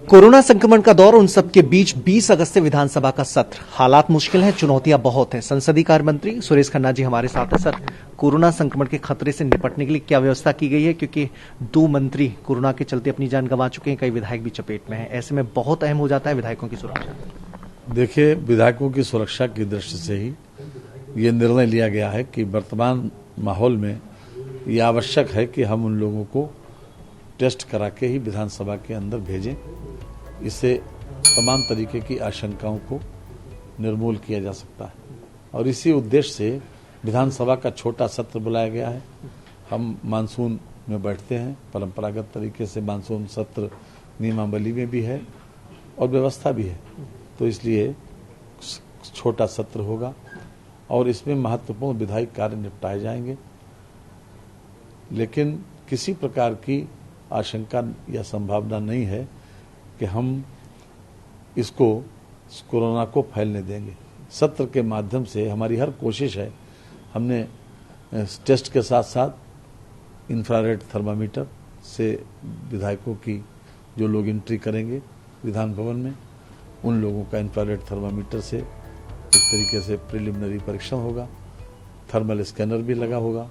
Corona संक्रमण का दौर, उन सबके बीच 20 अगस्त से विधानसभा का सत्र। हालात मुश्किल हैं, चुनौतियां बहुत हैं। संसदीय कार्य मंत्री सुरेश खन्ना जी हमारे साथ हैं। सर, कोरोना संक्रमण के खतरे से निपटने के लिए क्या व्यवस्था की गई है? क्योंकि 2 मंत्री कोरोना के चलते अपनी जान गंवा चुके हैं, कई विधायक भी चपेट में हैं। ऐसे में बहुत अहम हो जाता है विधायकों की सुरक्षा। देखिए, विधायकों की सुरक्षा की दृष्टि से ही ये निर्णय लिया गया है कि वर्तमान माहौल में ये आवश्यक है कि हम उन लोगों को टेस्ट करा के ही विधानसभा के अंदर भेजें। इससे तमाम तरीके की आशंकाओं को निर्मूल किया जा सकता है और इसी उद्देश्य से विधानसभा का छोटा सत्र बुलाया गया है। हम मानसून में बैठते हैं, परंपरागत तरीके से मानसून सत्र नियमावली में भी है और व्यवस्था भी है, तो इसलिए छोटा सत्र होगा और इसमें महत्वपूर्ण विधायी कार्य निपटाए जाएंगे। लेकिन किसी प्रकार की आशंका या संभावना नहीं है कि हम इसको कोरोना को फैलने देंगे। सत्र के माध्यम से हमारी हर कोशिश है, हमने टेस्ट के साथ साथ इंफ्रारेड थर्मामीटर से विधायकों की जो लोग एंट्री करेंगे विधान भवन में, उन लोगों का इंफ्रारेड थर्मामीटर से एक तरीके से प्रिलिमिनरी परीक्षण होगा। थर्मल स्कैनर भी लगा होगा,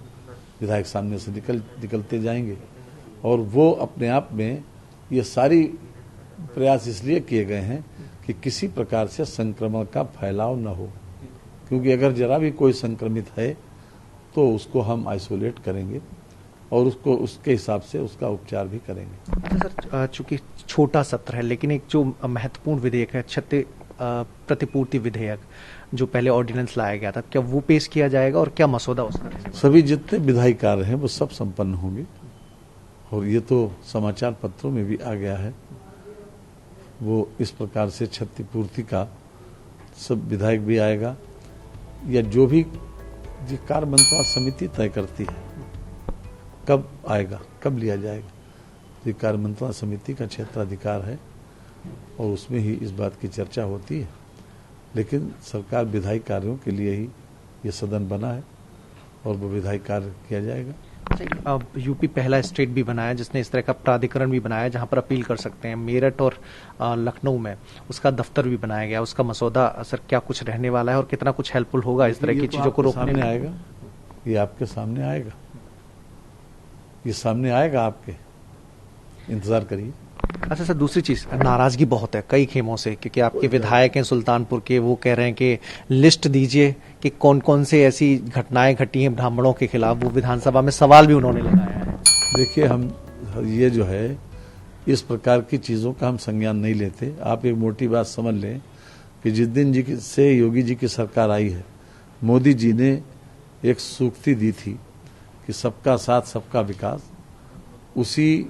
विधायक सामने से निकलते जाएंगे और वो अपने आप में ये सारी प्रयास इसलिए किए गए हैं कि किसी प्रकार से संक्रमण का फैलाव न हो, क्योंकि अगर जरा भी कोई संक्रमित है तो उसको हम आइसोलेट करेंगे और उसको उसके हिसाब से उसका उपचार भी करेंगे। सर, चूंकि छोटा सत्र है, लेकिन एक जो महत्वपूर्ण विधेयक है, क्षति प्रतिपूर्ति विधेयक, जो पहले ऑर्डिनेंस लाया गया था, क्या वो पेश किया जाएगा और क्या मसौदा उसका? सभी जितने विधायी कार्य हैं वो सब संपन्न होंगे और ये तो समाचार पत्रों में भी आ गया है। वो इस प्रकार से क्षतिपूर्ति का सब विधायक भी आएगा या जो भी कार्य मंत्रणा समिति तय करती है कब आएगा, कब लिया जाएगा, ये कार्य मंत्रणा समिति का क्षेत्राधिकार है और उसमें ही इस बात की चर्चा होती है। लेकिन सरकार विधायी कार्यों के लिए ही ये सदन बना है और वो विधायी कार्य किया जाएगा। अब यूपी पहला स्टेट भी बना है जिसने इस तरह का प्राधिकरण भी बनाया जहां पर अपील कर सकते हैं। मेरठ और लखनऊ में उसका दफ्तर भी बनाया गया। उसका मसौदा सर क्या कुछ रहने वाला है और कितना कुछ हेल्पफुल होगा इस तरह की चीजों को रोकने में? आएगा, ये आपके सामने आएगा, ये सामने आएगा, आपके इंतजार करिए। अच्छा सर, दूसरी चीज, नाराजगी बहुत है कई खेमों से, क्योंकि आपके विधायक हैं सुल्तानपुर के, वो कह रहे हैं कि लिस्ट दीजिए कि कौन कौन से ऐसी घटनाएं घटी हैं ब्राह्मणों के खिलाफ। वो विधानसभा में सवाल भी उन्होंने लगाया है। देखिए, हम ये जो है इस प्रकार की चीजों का हम संज्ञान नहीं लेते। आप एक मोटी बात समझ लें कि जिस दिन से योगी जी की सरकार आई है, मोदी जी ने एक सूक्ति दी थी कि सबका साथ सबका विकास, उसी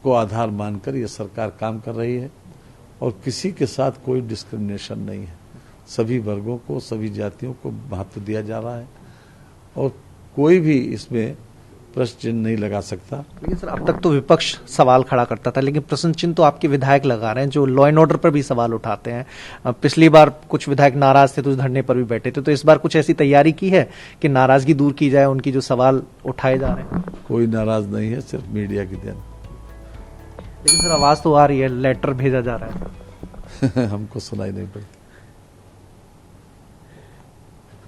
को आधार मानकर ये सरकार काम कर रही है और किसी के साथ कोई डिस्क्रिमिनेशन नहीं है। सभी वर्गों को, सभी जातियों को महत्व दिया जा रहा है और कोई भी इसमें प्रश्न चिन्ह नहीं लगा सकता। लेकिन सर, अब तक तो विपक्ष सवाल खड़ा करता था, लेकिन प्रश्न चिन्ह तो आपके विधायक लगा रहे हैं जो लॉ एंड ऑर्डर पर भी सवाल उठाते हैं। पिछली बार कुछ विधायक नाराज थे तो उस धरने पर भी बैठे थे, तो इस बार कुछ ऐसी तैयारी की है कि नाराजगी दूर की जाए, उनकी जो सवाल उठाए जा रहे हैं? कोई नाराज नहीं है, सिर्फ मीडिया की देन। लेकिन सर, आवाज तो आ रही है, लेटर भेजा जा रहा है। हमको सुनाई नहीं पड़ती।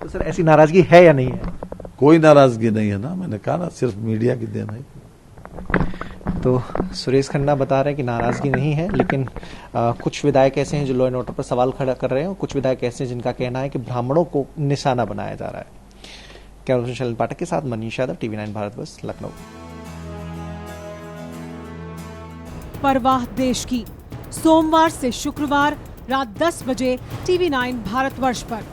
तो सर, ऐसी नाराजगी है या नहीं है? कोई नाराजगी नहीं है ना, मैंने कहा ना, सिर्फ मीडिया की देन है। तो सुरेश खन्ना बता रहे हैं कि नाराजगी नहीं है, लेकिन कुछ विधायक ऐसे हैं जो लॉ एंड ऑर्डर पर सवाल खड़ा कर रहे हैं और कुछ विधायक ऐसे हैं जिनका कहना है कि ब्राह्मणों को निशाना बनाया जा रहा है। कैमरा शैलेंद्र पाठक के साथ मनीष यादव, TV9 भारतवर्ष, लखनऊ। परवाह देश की, सोमवार से शुक्रवार रात 10 बजे TV9 भारतवर्ष पर।